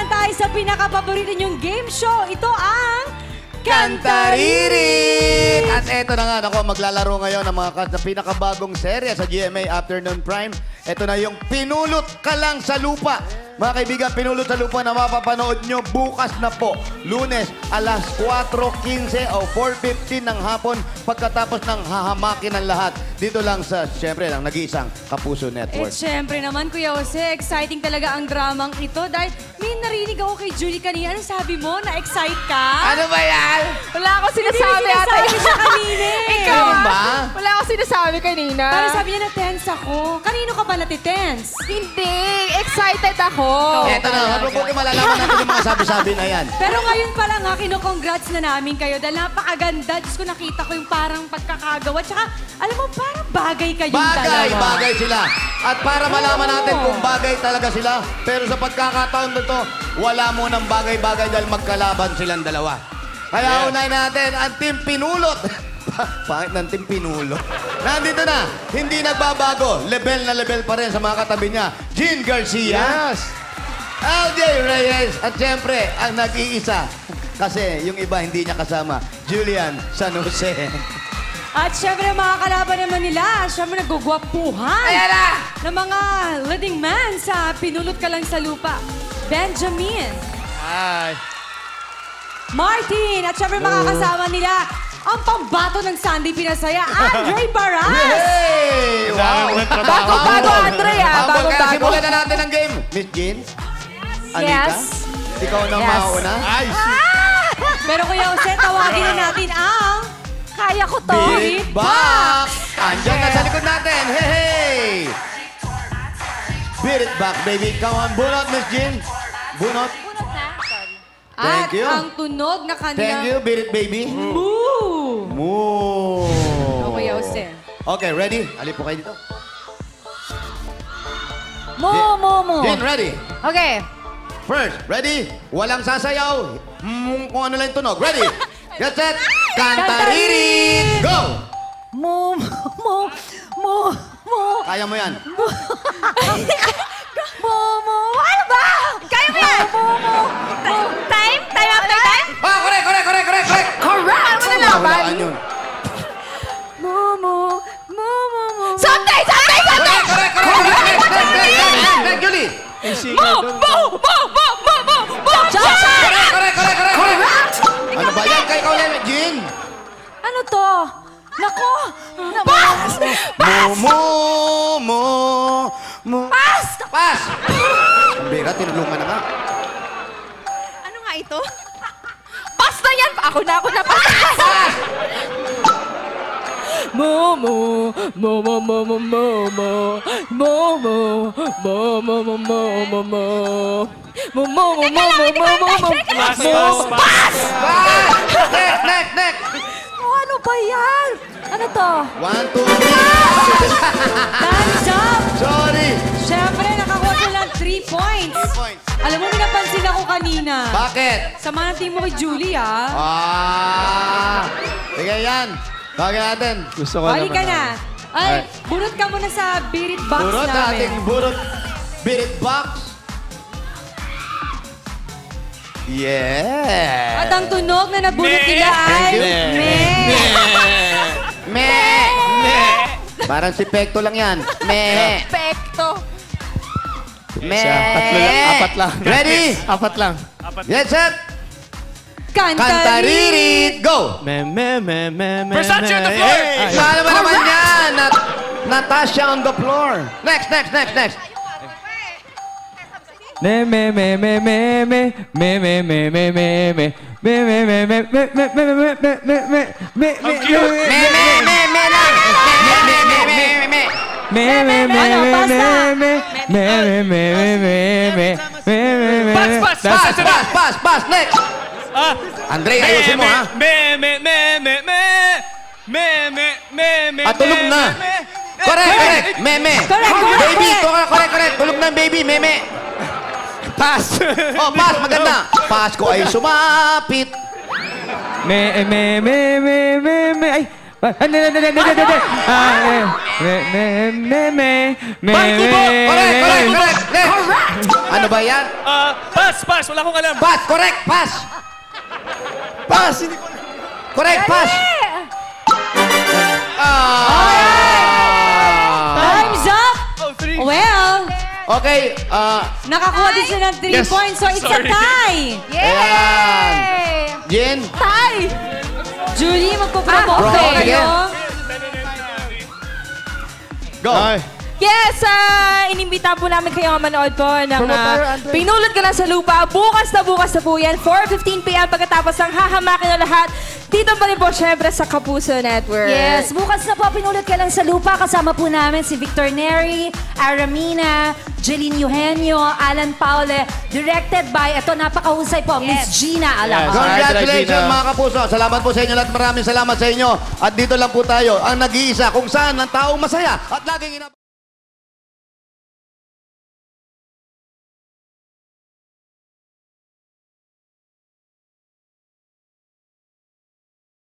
naman tayo sa pinaka-paborito niyong game show. Ito ang... Kantaririt! At eto na nga, ako, maglalaro ngayon ng mga pinakabagong serye sa GMA Afternoon Prime. Ito na yung Pinulot Ka Lang sa Lupa. Mga kaibigan, Pinulot sa Lupa na mapapanood nyo bukas na po. Lunes, alas 4:15 o 4:15 ng hapon pagkatapos ng hahamakin ng lahat. Dito lang sa, syempre lang, nag-iisang Kapuso Network. Syempre naman, Kuya Jose, exciting talaga ang dramang ito dahil may narinig ako kay Julie kanina. Ano sabi mo? Na-excite ka? Ano ba yan? Wala akong sinasabi ata. Hindi siya kanina. Ikaw ba? Wala akong sinasabi kanina. Pero sabi niya na-tense ako. Kanino ka ba natitense? Hindi. Excited ako. Eto na, mabubuti malalaman natin yung mga sabi-sabi na yan. Pero ngayon pa lang kino-congrats na namin kayo dahil napakaganda. Diyos ko, nakita ko yung parang pagkakagawa. Tsaka, alam mo, parang bagay kayong dalawa. Bagay sila. At para malaman natin kung bagay talaga sila, pero sa pagkakataon nito, wala mo ng bagay-bagay dahil magkalaban silang dalawa. Kaya unahin natin ang Team Pinulot. Pangit ng Team Pinulot. Nandito na, hindi nagbabago. Level na level pa rin sa mga katabi niya. Jean Garcia. Yes. LJ Reyes. At siyempre, ang nag-iisa. Kasi yung iba hindi niya kasama. Julian San Jose. At syempre, mga kalaban naman nila, syempre nagugwapuhan. Ayan na! Ng mga leading man sa Pinulot Ka Lang sa Lupa. Benjamin. Hi. Martin. At syempre, makakasama nila ang pambato ng Sunday Pinasaya, Andre Baras. Hey! Wow! Bago, Andre, Bago. Kaya Bago. simulan na natin ang game. Miss Jean? Anika? Yes. Ikaw na mauna? Ay, Pero Kuya Jose, tawagin na natin ang... Kaya ko to. Beat Box! Andiyan na sa likod natin. Hey, hey! Beat it back, baby. Come on, bunot, Miss Jean. Bunot. At Thank you. ang tunog na Thank kanilang... you, beat it, baby. Moo! Moo! Kuya Jose. Okay, ready? Ali po kayo dito. Mo. Jean, ready? Okay. First, ready? Walang sasayaw. Kung ano lang yung tunog. Ready? Get set. Kantaririt! Go! Mo. Kaya mo yan. Mo. Ano ba? Kaya mo yan. Time? Time after time? Ah, correct! Correct. Ano mo nalaman? Hulaan yun. Mo. Someday! Correct! Next, Julie! Correct! Ano ba yan? Kay ikaw yan, Jean? Ano to? Nako! Pass! Ang bira, tinulungan na nga. Ano nga ito? Pass na yan! Ako na! Pass! Mo. pass. Next! Ano ba yan? Ano to? 1, 2, 3. Time's up! Sorry! Syempre, nakakuha ko lang 3 points. 3 points. Alam mo, minapansin ako kanina. Bakit? Sama ng team mo kay Julie, Sige yan. Bagay natin. Gusto ko Balik ka naman. na. Ay, bunot ka muna sa Beat It Box Burot namin. ating burot. Beat it box. Yeah! At ang tunog na nabunot nila ay... Thank you. Me. Me! Parang si Pekto lang yan. Me! Pekto. Me! Tatlo lang. Apat lang. Ready? Apat lang. Get set! Kantaririt! Kantaririt! Go! Me. Versace on the floor! Ay. Sana ba naman yan? Natasha on the floor. Next. Pass! Next! Andre, ayusin mo, ha? At tulog na. Correct. Meme. Baby, correct. Tulog na, baby. Meme. Pass. Pass. Maganda. Pass ko ay sumapit. Ay, Correct. Ano ba yan? Pass. Wala akong alam. Pass, correct, pass. Pass. Correct, pass. Time's up! Oh, 3. Well, Okay, nakakuha din sila ng 3 Yes. points, so it's a Sorry. tie! Yay! Jen, Tay! Julie, magpo-promote Ah, kayo. okay. go. Yes, inimbita po namin kayo manood po ng Pinulot Ka Lang sa Lupa. Bukas na po yan, 4:15 p.m. pagkatapos ng hahamakin na lahat. Dito pa rin po syempre sa Kapuso Network. Yes, bukas na po, Pinulot Ka Lang sa Lupa. Kasama po namin si Victor Neri, Aramina, Jeline Eugenio, Alan Paule. Directed by, ito napakahusay po, Miss Gina Alaba. Congratulations Gina. mga kapuso. Salamat po sa inyo lahat. Maraming salamat sa inyo. At dito lang po tayo, ang nag-iisa kung saan ang taong masaya at laging